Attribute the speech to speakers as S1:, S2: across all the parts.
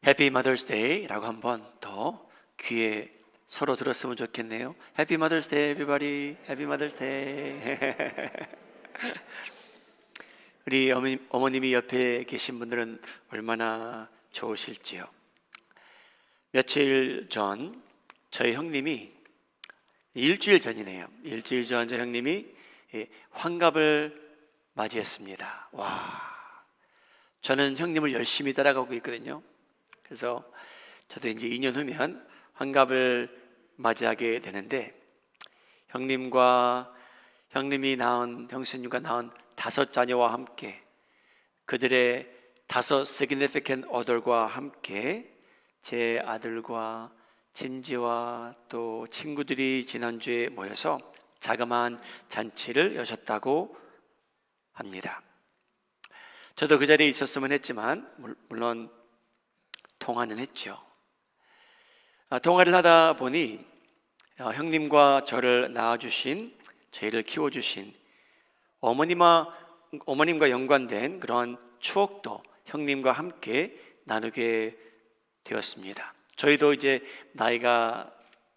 S1: 해피 마더스 데이라고 한번 더 귀에 서로 들었으면 좋겠네요. 해피 마더스 데이 에브리바디. 해피 마더스 데이. 우리 어머님이 옆에 계신 분들은 얼마나 좋으실지요. 며칠 전 저희 형님이 일주일 전이네요. 일주일 전 저희 형님이 환갑을 맞이했습니다. 와, 저는 형님을 열심히 따라가고 있거든요. 그래서 저도 이제 2년 후면 환갑을 맞이하게 되는데, 형님이 낳은, 형수님과 낳은 5 자녀와 함께, 그들의 5 significant other과 함께 제 아들과 진지와 또 친구들이 지난주에 모여서 자그마한 잔치를 여셨다고 합니다. 저도 그 자리에 있었으면 했지만 물론 통화는 했죠. 통화를 하다 보니 형님과 저를 낳아주신, 저희를 키워주신 어머님과 연관된 그런 추억도 형님과 함께 나누게 되었습니다. 저희도 이제 나이가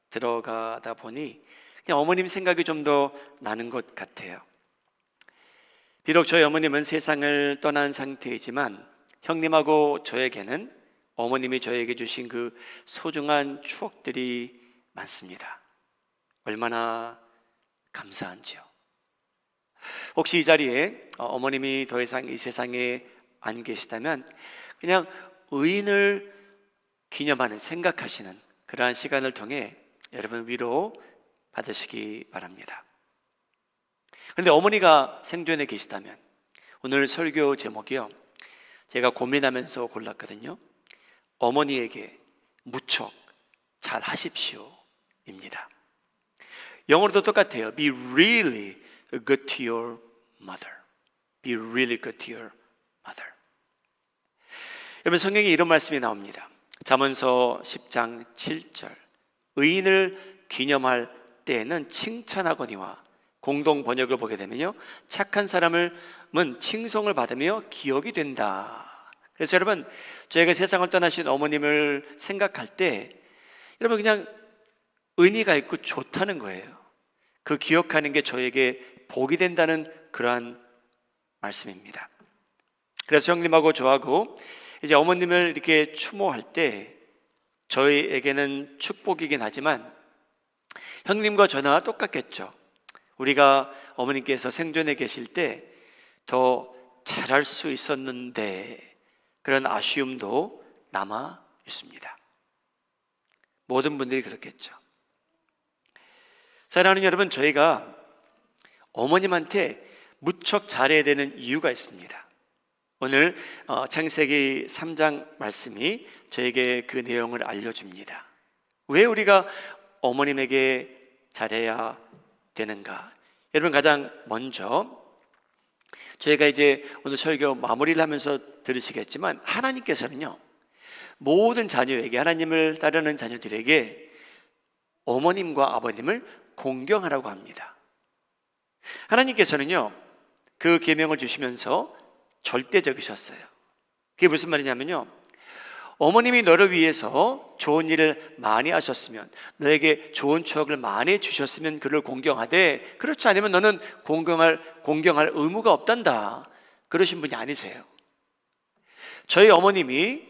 S1: 들어가다 보니 그냥 어머님 생각이 좀 더 나는 것 같아요. 비록 저희 어머님은 세상을 떠난 상태이지만 형님하고 저에게는 어머님이 저에게 주신 그 소중한 추억들이 많습니다. 얼마나 감사한지요. 혹시 이 자리에 어머님이 더 이상 이 세상에 안 계시다면 그냥 의인을 기념하는, 생각하시는 그러한 시간을 통해 여러분 위로 받으시기 바랍니다. 그런데 어머니가 생존에 계시다면, 오늘 설교 제목이요, 제가 고민하면서 골랐거든요. 어머니에게 무척 잘 하십시오 입니다. 영어로도 똑같아요. Be really good to your mother. Be really good to your mother. 여러분, 성경에 이런 말씀이 나옵니다. 잠언서 10장 7절. 의인을 기념할 때에는 칭찬하거니와, 공동 번역을 보게 되면요, 착한 사람은 칭송을 받으며 기억이 된다. 그래서 여러분, 저희가 세상을 떠나신 어머님을 생각할 때 여러분 그냥 의미가 있고 좋다는 거예요. 그 기억하는 게 저에게 복이 된다는 그러한 말씀입니다. 그래서 형님하고 저하고 이제 어머님을 이렇게 추모할 때 저희에게는 축복이긴 하지만 형님과 저나 똑같겠죠. 우리가 어머님께서 생존해 계실 때 더 잘할 수 있었는데 그런 아쉬움도 남아 있습니다. 모든 분들이 그렇겠죠. 사랑하는 여러분, 저희가 어머님한테 무척 잘해야 되는 이유가 있습니다. 오늘 창세기 3장 말씀이 저에게 그 내용을 알려줍니다. 왜 우리가 어머님에게 잘해야 되는가? 여러분, 가장 먼저 저희가 이제 오늘 설교 마무리를 하면서 들으시겠지만, 하나님께서는요, 모든 자녀에게, 하나님을 따르는 자녀들에게 어머님과 아버님을 공경하라고 합니다. 하나님께서는요, 그 계명을 주시면서 절대적이셨어요. 그게 무슨 말이냐면요, 어머님이 너를 위해서 좋은 일을 많이 하셨으면, 너에게 좋은 추억을 많이 주셨으면 그를 공경하되, 그렇지 않으면 너는 공경할 의무가 없단다. 그러신 분이 아니세요. 저희 어머님이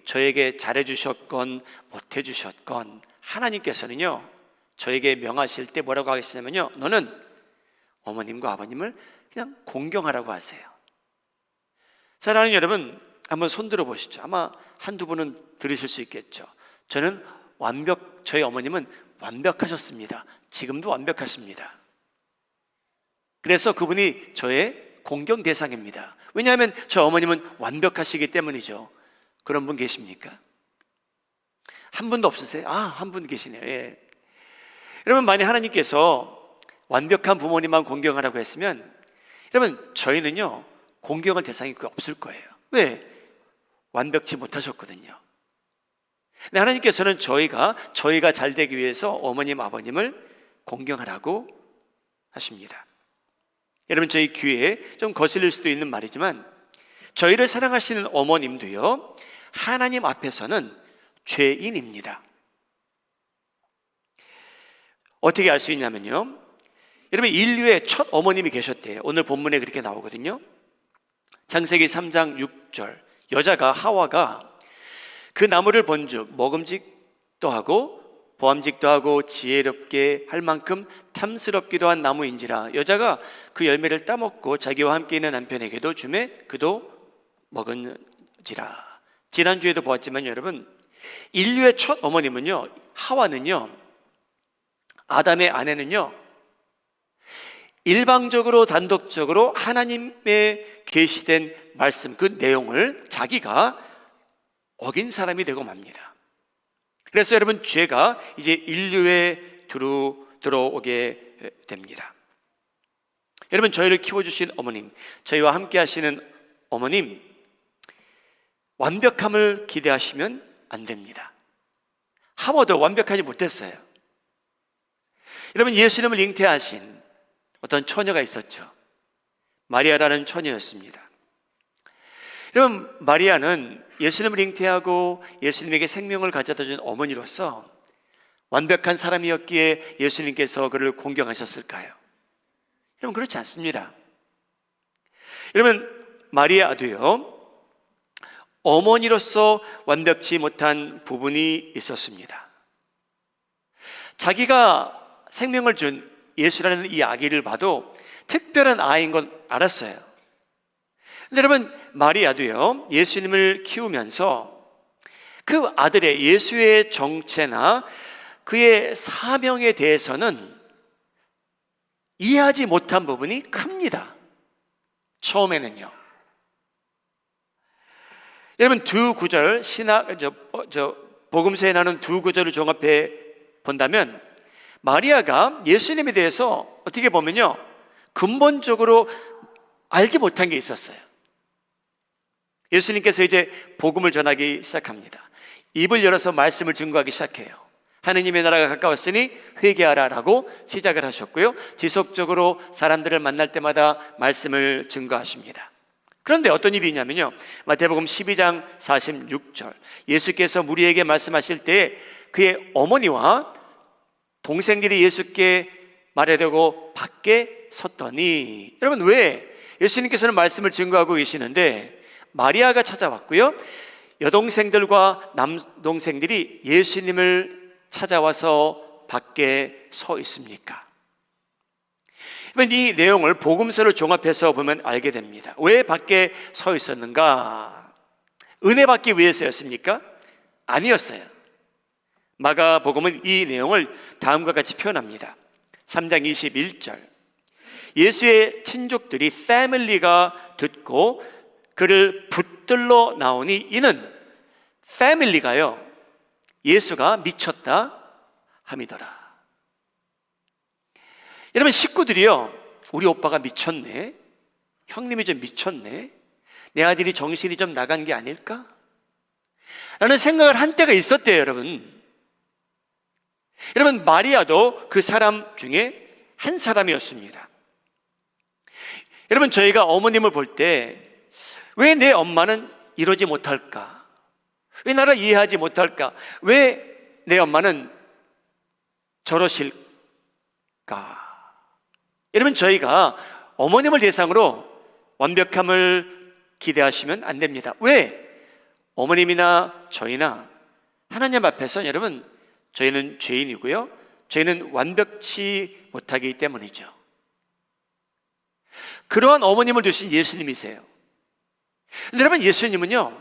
S1: 저에게 잘해주셨건 못해주셨건 하나님께서는요, 저에게 명하실 때 뭐라고 하시냐면요, 너는 어머님과 아버님을 그냥 공경하라고 하세요. 사랑하는 여러분, 한번 손 들어 보시죠. 아마 한두 분은 들으실 수 있겠죠. 저희 어머님은 완벽하셨습니다. 지금도 완벽하십니다. 그래서 그분이 저의 공경 대상입니다. 왜냐하면 저 어머님은 완벽하시기 때문이죠. 그런 분 계십니까? 한 분도 없으세요? 한 분 계시네요. 예. 여러분, 만약 하나님께서 완벽한 부모님만 공경하라고 했으면 여러분, 저희는요 공경할 대상이 없을 거예요. 왜? 완벽치 못하셨거든요. 근데 하나님께서는 저희가 잘 되기 위해서 어머님, 아버님을 공경하라고 하십니다. 여러분, 저희 귀에 좀 거슬릴 수도 있는 말이지만 저희를 사랑하시는 어머님도요, 하나님 앞에서는 죄인입니다. 어떻게 알 수 있냐면요, 여러분, 인류의 첫 어머님이 계셨대요. 오늘 본문에 그렇게 나오거든요. 창세기 3장 6절, 여자가 하와가 그 나무를 본즉 먹음직도 하고 보암직도 하고 지혜롭게 할 만큼 탐스럽기도 한 나무인지라. 여자가 그 열매를 따먹고 자기와 함께 있는 남편에게도 주매 그도 먹은지라. 지난주에도 보았지만 여러분, 인류의 첫 어머님은요, 하와는요, 아담의 아내는요, 일방적으로 단독적으로 하나님의 계시된 말씀, 그 내용을 자기가 어긴 사람이 되고 맙니다. 그래서 여러분, 죄가 이제 인류에 들어오게 됩니다. 여러분, 저희를 키워주신 어머님, 저희와 함께 하시는 어머님, 완벽함을 기대하시면 안 됩니다. 하와도 완벽하지 못했어요. 여러분, 예수님을 잉태하신 어떤 처녀가 있었죠. 마리아라는 처녀였습니다. 여러분, 마리아는 예수님을 잉태하고 예수님에게 생명을 가져다 준 어머니로서 완벽한 사람이었기에 예수님께서 그를 공경하셨을까요? 여러분, 그렇지 않습니다. 여러분, 마리아도요, 어머니로서 완벽치 못한 부분이 있었습니다. 자기가 생명을 준 예수라는 이 아기를 봐도 특별한 아이인 건 알았어요. 근데 여러분, 마리아도요, 예수님을 키우면서 그 아들의 예수의 정체나 그의 사명에 대해서는 이해하지 못한 부분이 큽니다. 처음에는요. 여러분, 두 구절, 복음서에 나오는 두 구절을 종합해 본다면 마리아가 예수님에 대해서 어떻게 보면요, 근본적으로 알지 못한 게 있었어요. 예수님께서 이제 복음을 전하기 시작합니다. 입을 열어서 말씀을 증거하기 시작해요. 하느님의 나라가 가까웠으니 회개하라 라고 시작을 하셨고요, 지속적으로 사람들을 만날 때마다 말씀을 증거하십니다. 그런데 어떤 일이 있냐면요, 마태복음 12장 46절, 예수께서 무리에게 말씀하실 때 그의 어머니와 동생들이 예수께 말하려고 밖에 섰더니, 여러분, 왜 예수님께서는 말씀을 증거하고 계시는데 마리아가 찾아왔고요, 여동생들과 남동생들이 예수님을 찾아와서 밖에 서 있습니까? 이 내용을 복음서를 종합해서 보면 알게 됩니다. 왜 밖에 서 있었는가? 은혜 받기 위해서였습니까? 아니었어요. 마가복음은 이 내용을 다음과 같이 표현합니다. 3장 21절, 예수의 친족들이 패밀리가 듣고 그를 붙들러 나오니 이는 패밀리가요, 예수가 미쳤다 함이더라. 여러분, 식구들이요, 우리 오빠가 미쳤네, 형님이 좀 미쳤네, 내 아들이 정신이 좀 나간 게 아닐까? 라는 생각을 한 때가 있었대요. 여러분, 마리아도 그 사람 중에 한 사람이었습니다. 여러분, 저희가 어머님을 볼 때 왜 내 엄마는 이러지 못할까? 왜 나를 이해하지 못할까? 왜 내 엄마는 저러실까? 여러분, 저희가 어머님을 대상으로 완벽함을 기대하시면 안 됩니다. 왜? 어머님이나 저희나 하나님 앞에서 여러분, 저희는 죄인이고요, 저희는 완벽치 못하기 때문이죠. 그러한 어머님을 두신 예수님이세요. 근데 여러분, 예수님은요,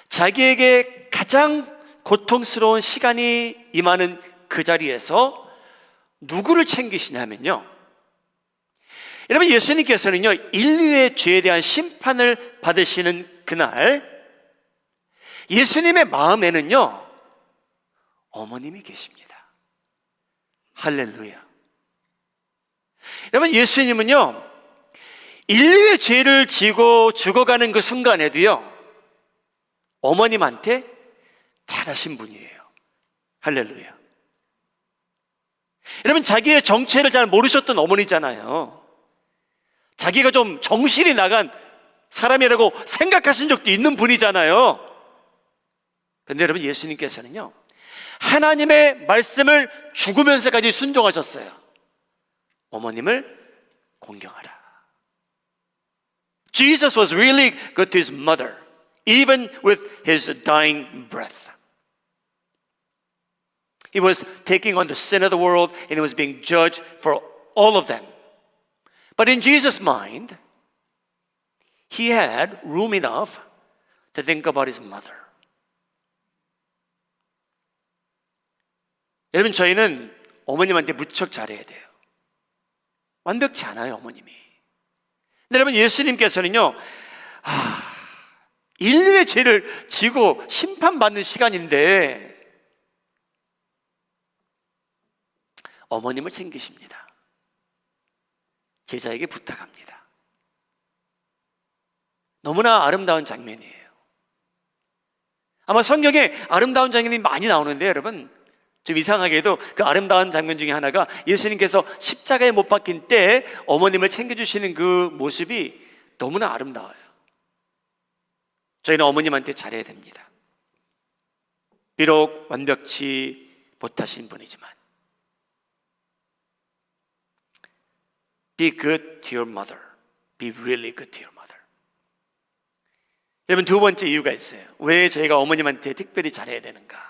S1: 자기에게 가장 고통스러운 시간이 임하는 그 자리에서 누구를 챙기시냐면요, 여러분, 예수님께서는요, 인류의 죄에 대한 심판을 받으시는 그날 예수님의 마음에는요, 어머님이 계십니다. 할렐루야. 여러분, 예수님은요, 인류의 죄를 지고 죽어가는 그 순간에도요, 어머님한테 잘하신 분이에요. 할렐루야. 여러분, 자기의 정체를 잘 모르셨던 어머니잖아요. 자기가 좀 정신이 나간 사람이라고 생각하신 적도 있는 분이잖아요. 그런데 여러분, 예수님께서는요, 하나님의 말씀을 죽으면서까지 순종하셨어요. 어머님을 공경하라. Jesus was really good to his mother, even with his dying breath. He was taking on the sin of the world and he was being judged for all of them. But in Jesus' mind, he had room enough to think about his mother. 여러분, 저희는 어머님한테 무척 잘해야 돼요. 완벽치 않아요, 어머님이. 근데 여러분, 예수님께서는요, 인류의 죄를 지고 심판받는 시간인데 어머님을 챙기십니다. 제자에게 부탁합니다. 너무나 아름다운 장면이에요. 아마 성경에 아름다운 장면이 많이 나오는데 여러분, 좀 이상하게도 그 아름다운 장면 중에 하나가 예수님께서 십자가에 못 박힌 때 어머님을 챙겨주시는 그 모습이 너무나 아름다워요. 저희는 어머님한테 잘해야 됩니다. 비록 완벽치 못하신 분이지만 Be good to your mother. Be really good to your mother. 여러분, 두 번째 이유가 있어요. 왜 저희가 어머님한테 특별히 잘해야 되는가?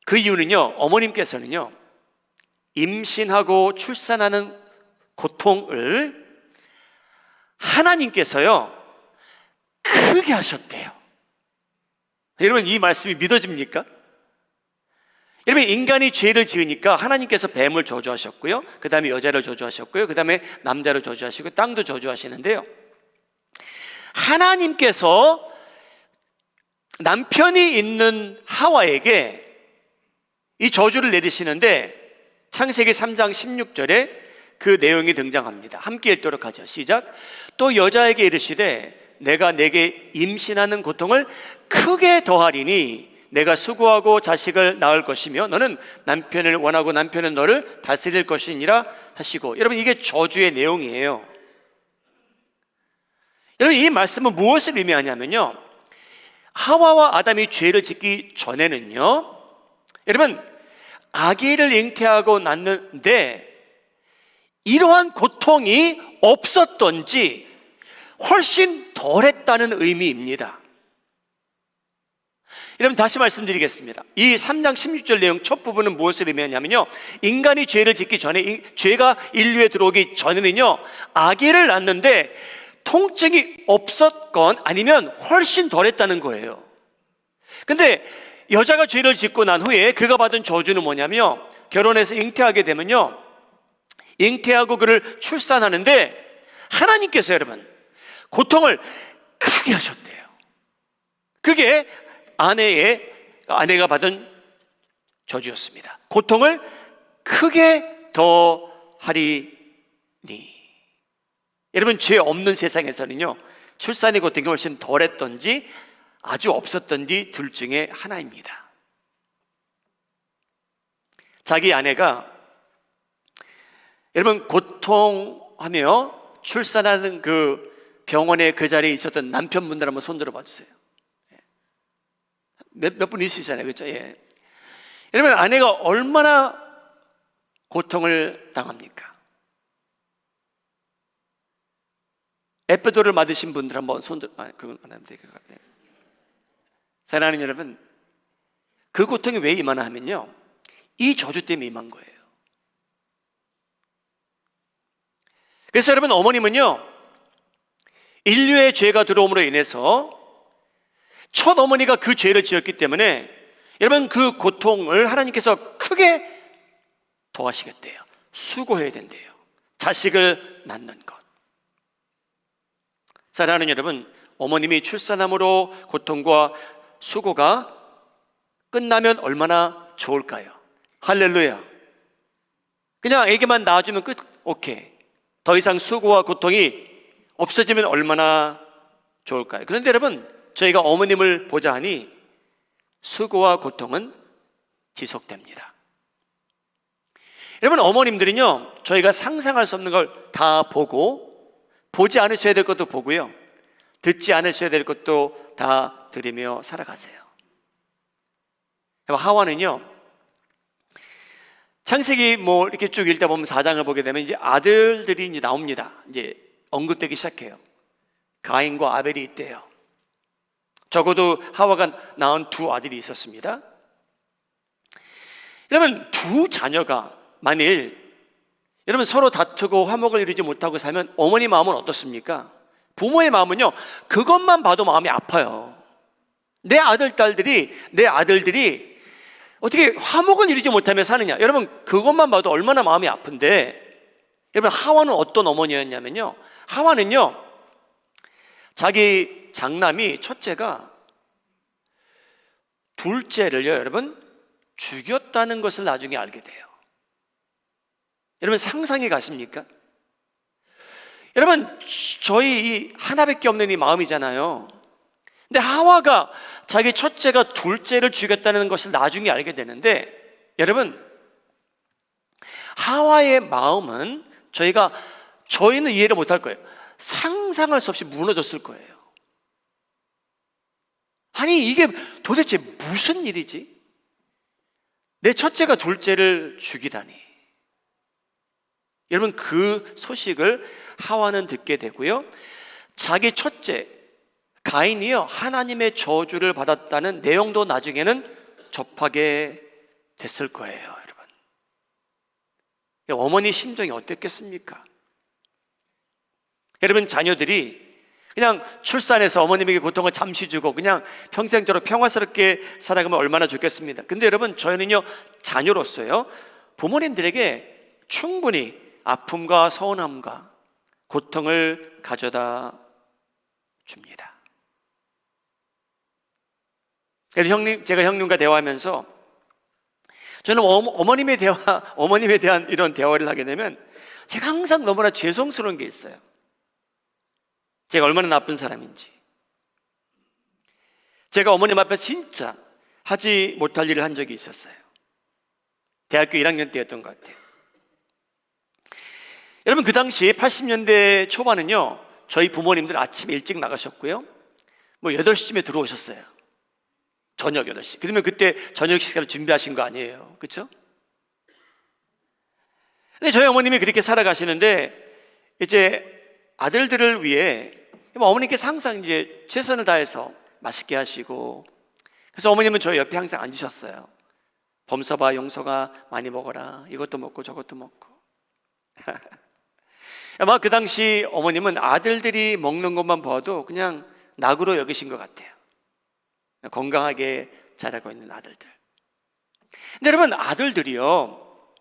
S1: 그 이유는요, 어머님께서는요, 임신하고 출산하는 고통을 하나님께서요, 크게 하셨대요. 여러분, 이 말씀이 믿어집니까? 여러분, 인간이 죄를 지으니까 하나님께서 뱀을 저주하셨고요, 그 다음에 여자를 저주하셨고요, 그 다음에 남자를 저주하시고 땅도 저주하시는데요, 하나님께서 남편이 있는 하와에게 이 저주를 내리시는데 창세기 3장 16절에 그 내용이 등장합니다. 함께 읽도록 하죠. 시작. 또 여자에게 이르시되 내가 내게 임신하는 고통을 크게 더하리니 내가 수고하고 자식을 낳을 것이며 너는 남편을 원하고 남편은 너를 다스릴 것이니라 하시고. 여러분, 이게 저주의 내용이에요. 여러분, 이 말씀은 무엇을 의미하냐면요, 하와와 아담이 죄를 짓기 전에는요, 여러분, 아기를 잉태하고 낳는데 이러한 고통이 없었던지 훨씬 덜했다는 의미입니다. 여러분, 다시 말씀드리겠습니다. 이 3장 16절 내용 첫 부분은 무엇을 의미하냐면요, 인간이 죄를 짓기 전에, 죄가 인류에 들어오기 전에는요, 아기를 낳는데 통증이 없었건 아니면 훨씬 덜했다는 거예요. 근데 여자가 죄를 짓고 난 후에 그가 받은 저주는 뭐냐면, 결혼해서 잉태하게 되면요, 잉태하고 그를 출산하는데 하나님께서 여러분 고통을 크게 하셨대요. 그게 아내가 받은 저주였습니다. 고통을 크게 더하리니. 여러분, 죄 없는 세상에서는요, 출산의 고통이 훨씬 덜했던지 아주 없었던지 둘 중에 하나입니다. 자기 아내가 여러분 고통하며 출산하는 그 병원에 그 자리에 있었던 남편분들 한번 손 들어 봐 주세요. 몇 분 있으시잖아요, 그렇죠? 예. 여러분, 아내가 얼마나 고통을 당합니까? 에피도를 맞으신 분들 한번 손 들어. 그건 안 하면 될 것 같네요. 사랑하는 여러분, 그 고통이 왜 임하나 하면요, 이 저주 때문에 임한 거예요. 그래서 여러분, 어머님은요, 인류의 죄가 들어옴으로 인해서 첫 어머니가 그 죄를 지었기 때문에 여러분, 그 고통을 하나님께서 크게 더하시겠대요. 수고해야 된대요. 자식을 낳는 것. 사랑하는 여러분, 어머님이 출산함으로 고통과 수고가 끝나면 얼마나 좋을까요? 할렐루야. 그냥 애기만 낳아주면 끝, 오케이. 더 이상 수고와 고통이 없어지면 얼마나 좋을까요? 그런데 여러분, 저희가 어머님을 보자 하니 수고와 고통은 지속됩니다. 여러분, 어머님들은요, 저희가 상상할 수 없는 걸 다 보고, 보지 않으셔야 될 것도 보고요, 듣지 않으셔야 될 것도 다 들으며 살아가세요. 하와는요, 창세기 이렇게 쭉 읽다 보면 4장을 보게 되면 이제 아들들이 이제 나옵니다. 이제 언급되기 시작해요. 가인과 아벨이 있대요. 적어도 하와가 낳은 두 아들이 있었습니다. 여러분, 두 자녀가 만일 여러분 서로 다투고 화목을 이루지 못하고 살면 어머니 마음은 어떻습니까? 부모의 마음은요, 그것만 봐도 마음이 아파요. 내 아들들이 어떻게 화목을 이루지 못하며 사느냐. 여러분, 그것만 봐도 얼마나 마음이 아픈데, 여러분, 하와는 어떤 어머니였냐면요, 하와는요, 자기 장남이 첫째가 둘째를요, 여러분, 죽였다는 것을 나중에 알게 돼요. 여러분, 상상이 가십니까? 여러분, 저희 이 하나밖에 없는 이 마음이잖아요. 근데 하와가 자기 첫째가 둘째를 죽였다는 것을 나중에 알게 되는데, 여러분, 하와의 마음은 저희는 이해를 못할 거예요. 상상할 수 없이 무너졌을 거예요. 아니, 이게 도대체 무슨 일이지? 내 첫째가 둘째를 죽이다니. 여러분, 그 소식을 하와는 듣게 되고요, 자기 첫째 가인이요, 하나님의 저주를 받았다는 내용도 나중에는 접하게 됐을 거예요. 여러분, 어머니 심정이 어땠겠습니까? 여러분, 자녀들이 그냥 출산해서 어머님에게 고통을 잠시 주고 그냥 평생토록 평화스럽게 살아가면 얼마나 좋겠습니다. 근데 여러분, 저희는요, 자녀로서요, 부모님들에게 충분히 아픔과 서운함과 고통을 가져다 줍니다. 제가 형님과 대화하면서 저는 어머님에 대한 이런 대화를 하게 되면 제가 항상 너무나 죄송스러운 게 있어요. 제가 얼마나 나쁜 사람인지. 제가 어머님 앞에 진짜 하지 못할 일을 한 적이 있었어요. 대학교 1학년 때였던 것 같아요. 여러분, 그 당시 80년대 초반은요, 저희 부모님들 아침 일찍 나가셨고요, 8시쯤에 들어오셨어요. 저녁 8시. 그러면 그때 저녁 식사를 준비하신 거 아니에요, 그렇죠? 근데 저희 어머님이 그렇게 살아가시는데, 이제 아들들을 위해 어머님께서 항상 이제 최선을 다해서 맛있게 하시고, 그래서 어머님은 저희 옆에 항상 앉으셨어요. 범서봐, 용서가 많이 먹어라. 이것도 먹고 저것도 먹고. 아마 그 당시 어머님은 아들들이 먹는 것만 봐도 그냥 낙으로 여기신 것 같아요. 건강하게 자라고 있는 아들들. 근데 여러분, 아들들이요,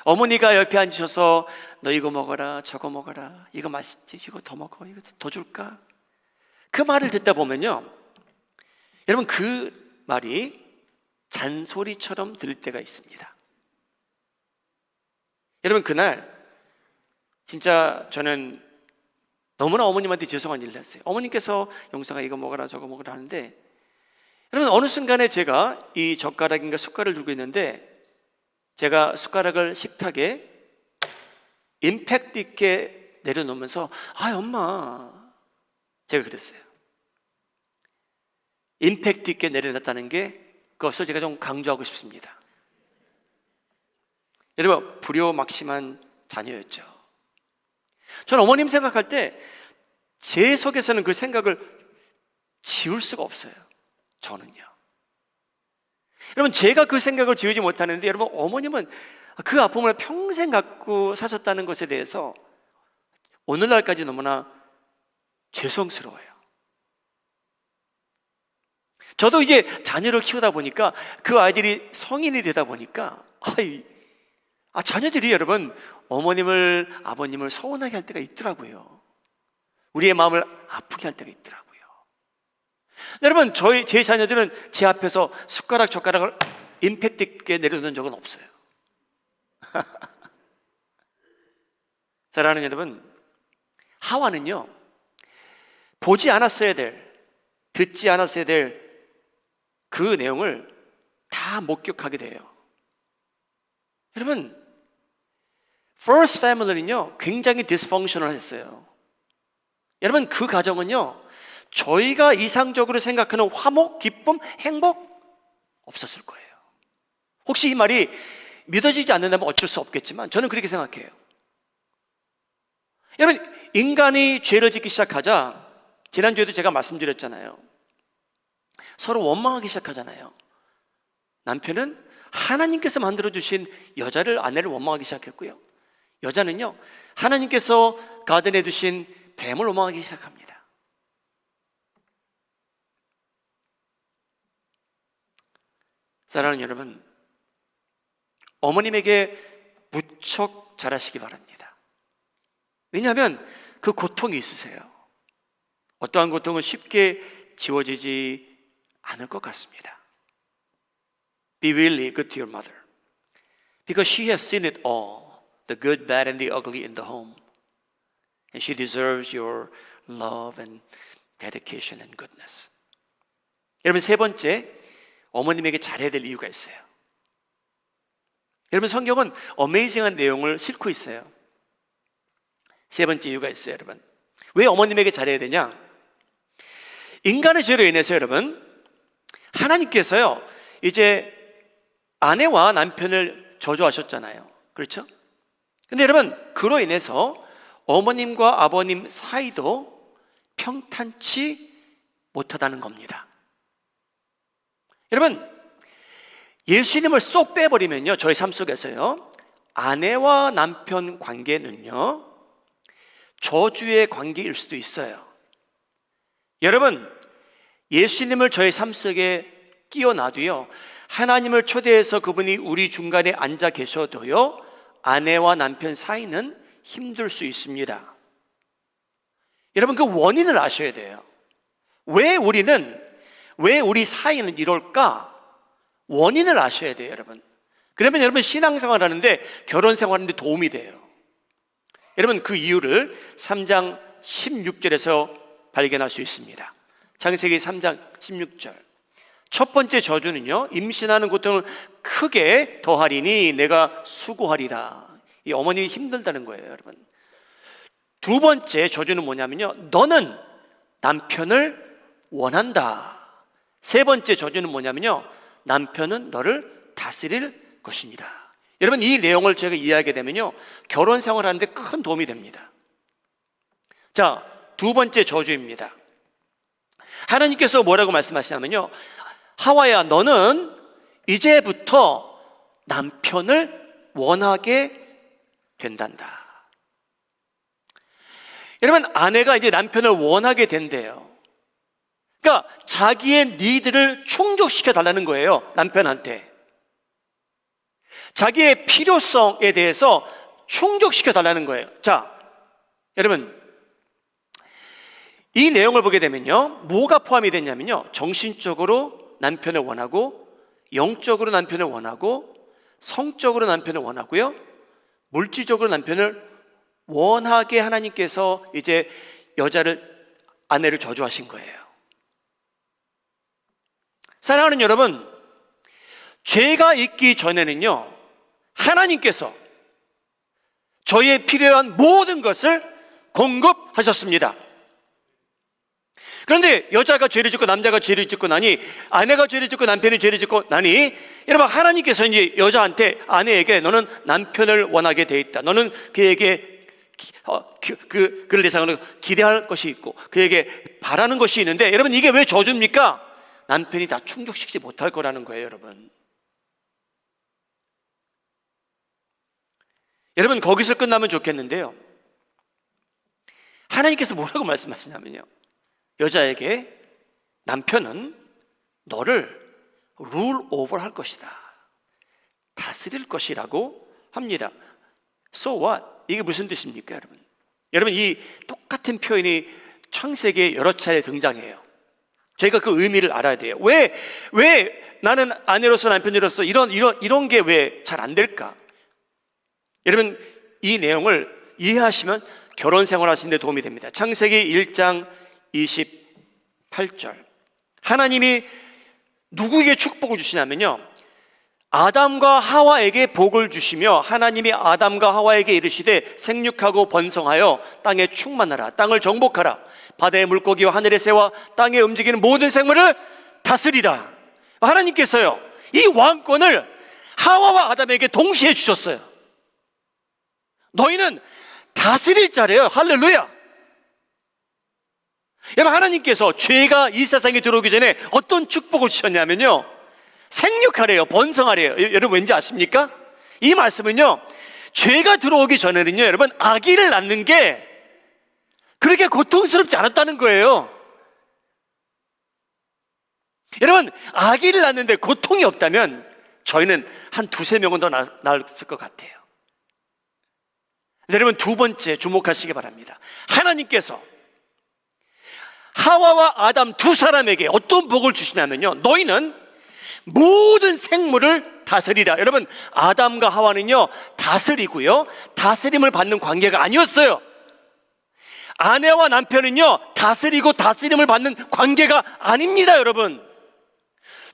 S1: 어머니가 옆에 앉으셔서 너 이거 먹어라, 저거 먹어라, 이거 맛있지, 이거 더 먹어, 이거 더 줄까? 그 말을 듣다 보면요, 여러분, 그 말이 잔소리처럼 들릴 때가 있습니다. 여러분, 그날 진짜 저는 너무나 어머님한테 죄송한 일을 했어요. 어머님께서 용서가 이거 먹어라 저거 먹어라 하는데, 여러분, 어느 순간에 제가 이 젓가락인가 숟가락을 들고 있는데, 제가 숟가락을 식탁에 임팩트 있게 내려놓으면서 엄마, 제가 그랬어요. 임팩트 있게 내려놨다는 게 그것을 제가 좀 강조하고 싶습니다. 여러분, 불효막심한 자녀였죠. 저는 어머님 생각할 때 제 속에서는 그 생각을 지울 수가 없어요. 저는요. 여러분, 제가 그 생각을 지우지 못하는데, 여러분, 어머님은 그 아픔을 평생 갖고 사셨다는 것에 대해서 오늘날까지 너무나 죄송스러워요. 저도 이제 자녀를 키우다 보니까, 그 아이들이 성인이 되다 보니까 자녀들이 여러분 어머님을, 아버님을 서운하게 할 때가 있더라고요. 우리의 마음을 아프게 할 때가 있더라고요. 여러분, 제 자녀들은 제 앞에서 숟가락 젓가락을 임팩트 있게 내려놓은 적은 없어요. 사랑하는 여러분, 하와는요, 보지 않았어야 될, 듣지 않았어야 될 그 내용을 다 목격하게 돼요. 여러분, First Family는요 굉장히 dysfunctional 했어요. 여러분, 그 가정은요 저희가 이상적으로 생각하는 화목, 기쁨, 행복 없었을 거예요. 혹시 이 말이 믿어지지 않는다면 어쩔 수 없겠지만 저는 그렇게 생각해요. 여러분, 인간이 죄를 짓기 시작하자, 지난주에도 제가 말씀드렸잖아요. 서로 원망하기 시작하잖아요. 남편은 하나님께서 만들어주신 여자를, 아내를 원망하기 시작했고요. 여자는요, 하나님께서 가든에 두신 뱀을 원망하기 시작합니다. 사랑하는 여러분, 어머님에게 무척 잘하시기 바랍니다. 왜냐하면 그 고통이 있으세요. 어떠한 고통은 쉽게 지워지지 않을 것 같습니다. Be really good to your mother, because she has seen it all, the good, bad, and the ugly in the home. And she deserves your love and dedication and goodness. 여러분, 세 번째, 어머님에게 잘해야 될 이유가 있어요. 여러분, 성경은 어메이징한 내용을 싣고 있어요. 세 번째 이유가 있어요, 여러분. 왜 어머님에게 잘해야 되냐? 인간의 죄로 인해서 여러분, 하나님께서요, 이제 아내와 남편을 저주하셨잖아요. 그렇죠? 근데 여러분, 그로 인해서 어머님과 아버님 사이도 평탄치 못하다는 겁니다. 여러분, 예수님을 쏙 빼버리면요, 저희 삶 속에서요, 아내와 남편 관계는요, 저주의 관계일 수도 있어요. 여러분, 예수님을 저희 삶 속에 끼워 놔도요, 하나님을 초대해서 그분이 우리 중간에 앉아 계셔도요, 아내와 남편 사이는 힘들 수 있습니다. 여러분, 그 원인을 아셔야 돼요. 왜 우리 사이는 이럴까? 원인을 아셔야 돼요, 여러분. 그러면 여러분, 신앙생활 하는데, 결혼생활 하는데 도움이 돼요. 여러분, 그 이유를 3장 16절에서 발견할 수 있습니다. 창세기 3장 16절. 첫 번째 저주는요, 임신하는 고통을 크게 더하리니 내가 수고하리라. 이 어머님이 힘들다는 거예요, 여러분. 두 번째 저주는 뭐냐면요, 너는 남편을 원한다. 세 번째 저주는 뭐냐면요, 남편은 너를 다스릴 것이니라. 여러분, 이 내용을 제가 이해하게 되면요, 결혼 생활하는데 큰 도움이 됩니다. 자, 두 번째 저주입니다. 하나님께서 뭐라고 말씀하시냐면요, 하와야, 너는 이제부터 남편을 원하게 된단다. 여러분, 아내가 이제 남편을 원하게 된대요. 그러니까 자기의 니드를 충족시켜 달라는 거예요, 남편한테. 자기의 필요성에 대해서 충족시켜 달라는 거예요. 자, 여러분, 이 내용을 보게 되면요, 뭐가 포함이 됐냐면요, 정신적으로 남편을 원하고, 영적으로 남편을 원하고, 성적으로 남편을 원하고요, 물질적으로 남편을 원하게 하나님께서 이제 아내를 저주하신 거예요. 사랑하는 여러분, 죄가 있기 전에는요, 하나님께서 저희의 필요한 모든 것을 공급하셨습니다. 그런데 여자가 죄를 짓고 남자가 죄를 짓고 나니, 아내가 죄를 짓고 남편이 죄를 짓고 나니, 여러분, 하나님께서 이제 아내에게 너는 남편을 원하게 돼 있다. 너는 그에게 그를 대상으로 기대할 것이 있고 그에게 바라는 것이 있는데, 여러분, 이게 왜 저주입니까? 남편이 다 충족시키지 못할 거라는 거예요, 여러분. 여러분, 거기서 끝나면 좋겠는데요, 하나님께서 뭐라고 말씀하시냐면요, 여자에게 남편은 너를 rule over 할 것이다, 다스릴 것이라고 합니다. So what? 이게 무슨 뜻입니까, 여러분? 여러분, 이 똑같은 표현이 창세기에 여러 차례 등장해요. 저희가 그 의미를 알아야 돼요. 왜 나는 아내로서 남편으로서 이런 게 왜 잘 안 될까? 여러분, 이 내용을 이해하시면 결혼 생활 하시는 데 도움이 됩니다. 창세기 1장 28절. 하나님이 누구에게 축복을 주시냐면요, 아담과 하와에게 복을 주시며 하나님이 아담과 하와에게 이르시되 생육하고 번성하여 땅에 충만하라. 땅을 정복하라. 바다의 물고기와 하늘의 새와 땅에 움직이는 모든 생물을 다스리라. 하나님께서요, 이 왕권을 하와와 아담에게 동시에 주셨어요. 너희는 다스릴 자래요. 할렐루야. 여러분, 하나님께서 죄가 이 세상에 들어오기 전에 어떤 축복을 주셨냐면요, 생육하래요. 번성하래요. 여러분 왠지 아십니까? 이 말씀은요, 죄가 들어오기 전에는요, 여러분, 아기를 낳는 게 그렇게 고통스럽지 않았다는 거예요. 여러분, 아기를 낳는데 고통이 없다면 저희는 한 두세 명은 더 낳았을 것 같아요. 여러분, 두 번째 주목하시기 바랍니다. 하나님께서 하와와 아담 두 사람에게 어떤 복을 주시냐면요, 너희는 모든 생물을 다스리라. 여러분, 아담과 하와는요, 다스리고요, 다스림을 받는 관계가 아니었어요. 아내와 남편은요, 다스리고 다스림을 받는 관계가 아닙니다. 여러분,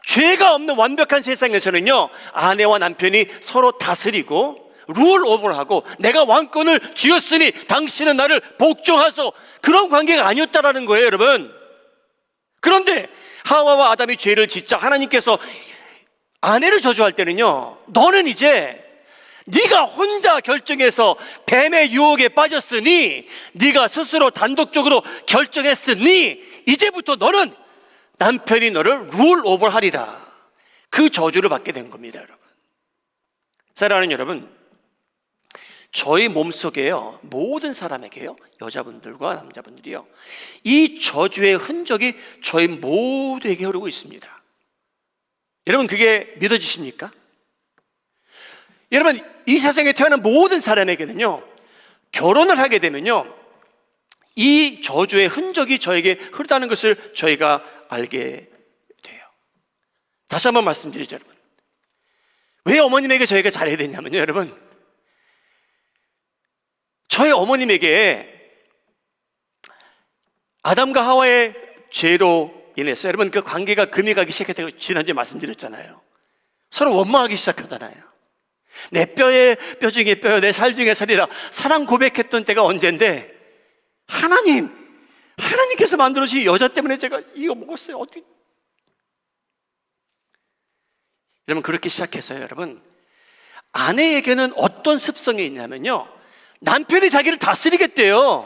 S1: 죄가 없는 완벽한 세상에서는요, 아내와 남편이 서로 다스리고 룰 오버하고 내가 왕권을 쥐었으니 당신은 나를 복종하소, 그런 관계가 아니었다라는 거예요. 여러분, 그런데 하와와 아담이 죄를 짓자 하나님께서 아내를 저주할 때는요, 너는 이제 네가 혼자 결정해서 뱀의 유혹에 빠졌으니, 네가 스스로 단독적으로 결정했으니 이제부터 너는 남편이 너를 룰 오버하리라. 그 저주를 받게 된 겁니다. 여러분, 사랑하는 여러분, 저희 몸속에요, 모든 사람에게요, 여자분들과 남자분들이요, 이 저주의 흔적이 저희 모두에게 흐르고 있습니다. 여러분, 그게 믿어지십니까? 여러분, 이 세상에 태어난 모든 사람에게는요, 결혼을 하게 되면요, 이 저주의 흔적이 저에게 흐르다는 것을 저희가 알게 돼요. 다시 한번 말씀드리죠. 여러분, 왜 어머님에게 저희가 잘해야 되냐면요, 여러분, 저희 어머님에게 아담과 하와의 죄로 인해서 여러분, 그 관계가 금이 가기 시작했다고 지난주에 말씀드렸잖아요. 서로 원망하기 시작하잖아요. 내 뼈에 뼈 중에 뼈, 내 살 중에 살이라 사랑 고백했던 때가 언젠데, 하나님께서 만들어주신 여자 때문에 제가 이거 먹었어요. 어떻게? 여러분, 그렇게 시작해서요, 여러분, 아내에게는 어떤 습성이 있냐면요, 남편이 자기를 다스리겠대요.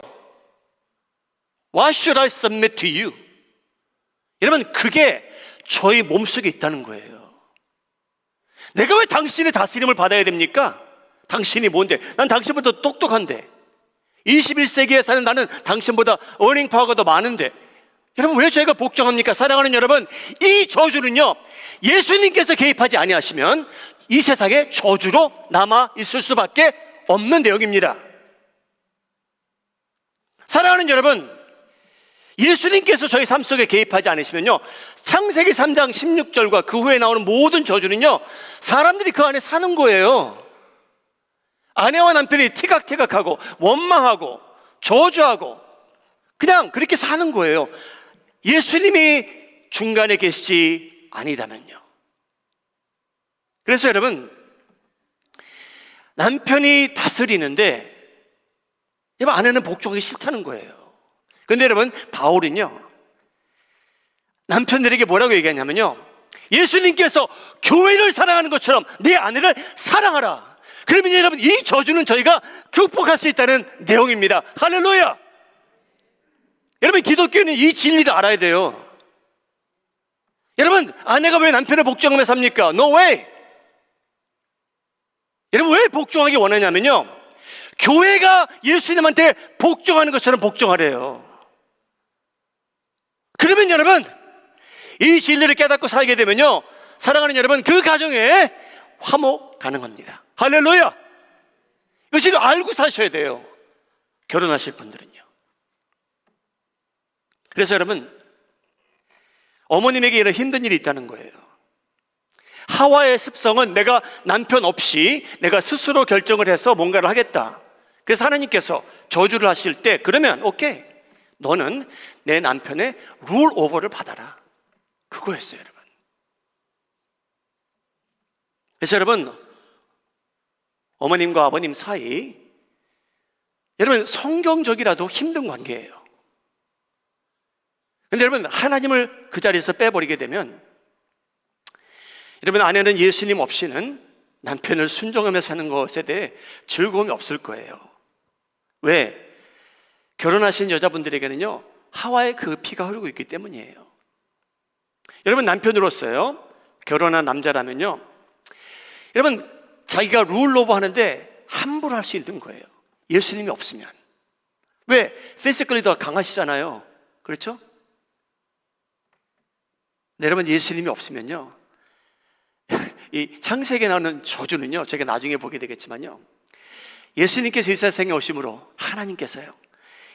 S1: Why should I submit to you? 여러분, 그게 저희 몸속에 있다는 거예요. 내가 왜 당신의 다스림을 받아야 됩니까? 당신이 뭔데? 난 당신보다 똑똑한데, 21세기에 사는 나는 당신보다 어닝 파워가 더 많은데, 여러분, 왜 저희가 복종합니까? 사랑하는 여러분, 이 저주는요, 예수님께서 개입하지 아니하시면 이 세상에 저주로 남아 있을 수밖에 없는 내용입니다. 사랑하는 여러분, 예수님께서 저희 삶 속에 개입하지 않으시면요, 창세기 3장 16절과 그 후에 나오는 모든 저주는요, 사람들이 그 안에 사는 거예요. 아내와 남편이 티각티각하고 원망하고 저주하고 그냥 그렇게 사는 거예요. 예수님이 중간에 계시지 아니다면요. 그래서 여러분, 남편이 다스리는데 여러분, 아내는 복종하기 싫다는 거예요. 근데 여러분, 바울은요, 남편들에게 뭐라고 얘기하냐면요, 예수님께서 교회를 사랑하는 것처럼 내 아내를 사랑하라. 그러면 여러분, 이 저주는 저희가 극복할 수 있다는 내용입니다. 할렐루야. 여러분, 기독교는 이 진리를 알아야 돼요. 여러분, 아내가 왜 남편을 복종하며 삽니까? No way. 여러분, 왜 복종하기 원하냐면요, 교회가 예수님한테 복종하는 것처럼 복종하래요. 그러면 여러분, 이 진리를 깨닫고 살게 되면요, 사랑하는 여러분, 그 가정에 화목 가능합니다. 할렐루야. 이것을 알고 사셔야 돼요, 결혼하실 분들은요. 그래서 여러분, 어머님에게 이런 힘든 일이 있다는 거예요. 하와의 습성은 내가 남편 없이 내가 스스로 결정을 해서 뭔가를 하겠다. 그래서 하나님께서 저주를 하실 때, 그러면 오케이, 너는 내 남편의 룰 오버를 받아라, 그거였어요. 여러분, 그래서 여러분, 어머님과 아버님 사이, 여러분 성경적이라도 힘든 관계예요. 근데 여러분, 하나님을 그 자리에서 빼버리게 되면, 여러분, 아내는 예수님 없이는 남편을 순종하며 사는 것에 대해 즐거움이 없을 거예요. 왜? 결혼하신 여자분들에게는요, 하와의 그 피가 흐르고 있기 때문이에요. 여러분, 남편으로서요, 결혼한 남자라면요, 여러분, 자기가 룰오버 하는데 함부로 할 수 있는 거예요. 예수님이 없으면. 왜? 피지컬리 더 강하시잖아요. 그렇죠? 네, 여러분, 예수님이 없으면요, 이 창세기에 나오는 저주는요, 제가 나중에 보게 되겠지만요, 예수님께서 이 세상에 오심으로 하나님께서요,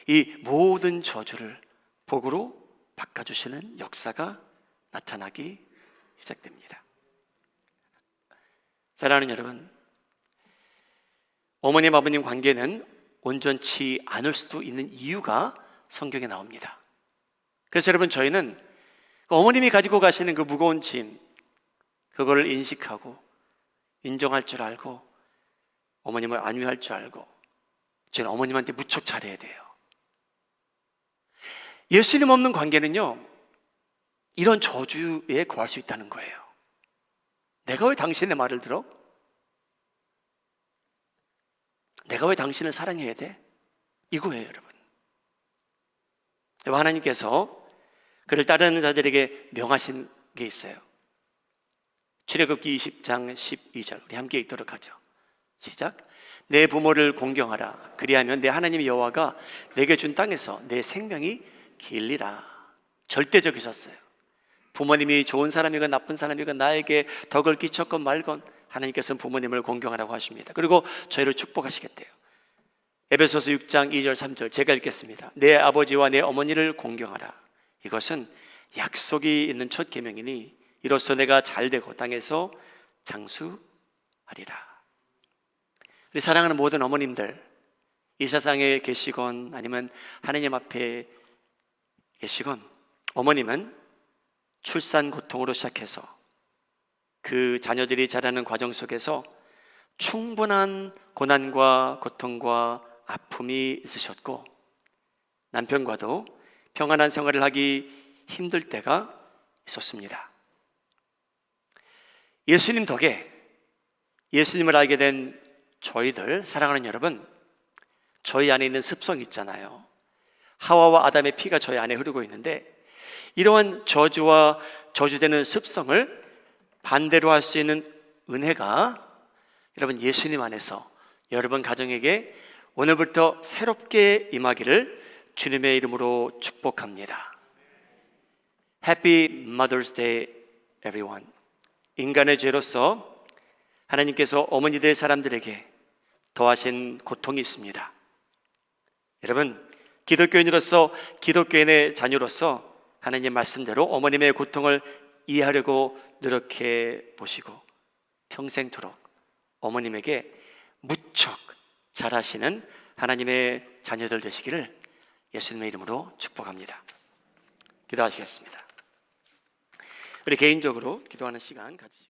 S1: 이 모든 저주를 복으로 바꿔주시는 역사가 나타나기 시작됩니다. 사랑하는 여러분, 어머님 아버님 관계는 온전치 않을 수도 있는 이유가 성경에 나옵니다. 그래서 여러분, 저희는 어머님이 가지고 가시는 그 무거운 짐, 그거를 인식하고 인정할 줄 알고 어머님을 안위할 줄 알고 저는 어머님한테 무척 잘해야 돼요. 예수님 없는 관계는요, 이런 저주에 거할 수 있다는 거예요. 내가 왜 당신의 말을 들어? 내가 왜 당신을 사랑해야 돼? 이거예요, 여러분. 하나님께서 그를 따르는 자들에게 명하신 게 있어요. 출애굽기 20장 12절, 우리 함께 읽도록 하죠. 시작. 내 부모를 공경하라. 그리하면 내 하나님 여호와가 내게 준 땅에서 내 생명이 길리라. 절대적이셨어요. 부모님이 좋은 사람이건 나쁜 사람이건 나에게 덕을 끼쳤건 말건 하나님께서는 부모님을 공경하라고 하십니다. 그리고 저희를 축복하시겠대요. 에베소서 6장 2절 3절 제가 읽겠습니다. 내 아버지와 내 어머니를 공경하라. 이것은 약속이 있는 첫 계명이니 이로써 내가 잘되고 땅에서 장수하리라. 우리 사랑하는 모든 어머님들, 이 세상에 계시건 아니면 하나님 앞에 계시건, 어머님은 출산 고통으로 시작해서 그 자녀들이 자라는 과정 속에서 충분한 고난과 고통과 아픔이 있으셨고, 남편과도 평안한 생활을 하기 힘들 때가 있었습니다. 예수님 덕에 예수님을 알게 된 저희들, 사랑하는 여러분, 저희 안에 있는 습성이 있잖아요. 하와와 아담의 피가 저희 안에 흐르고 있는데, 이러한 저주와 저주되는 습성을 반대로 할 수 있는 은혜가 여러분 예수님 안에서 여러분 가정에게 오늘부터 새롭게 임하기를 주님의 이름으로 축복합니다. Happy Mother's Day, everyone. 인간의 죄로서 하나님께서 어머니들 사람들에게 더하신 고통이 있습니다. 여러분, 기독교인으로서, 기독교인의 자녀로서 하나님 말씀대로 어머님의 고통을 이해하려고 노력해 보시고 평생토록 어머님에게 무척 잘하시는 하나님의 자녀들 되시기를 예수님의 이름으로 축복합니다. 기도하시겠습니다. 우리 개인적으로 기도하는 시간 가지시죠.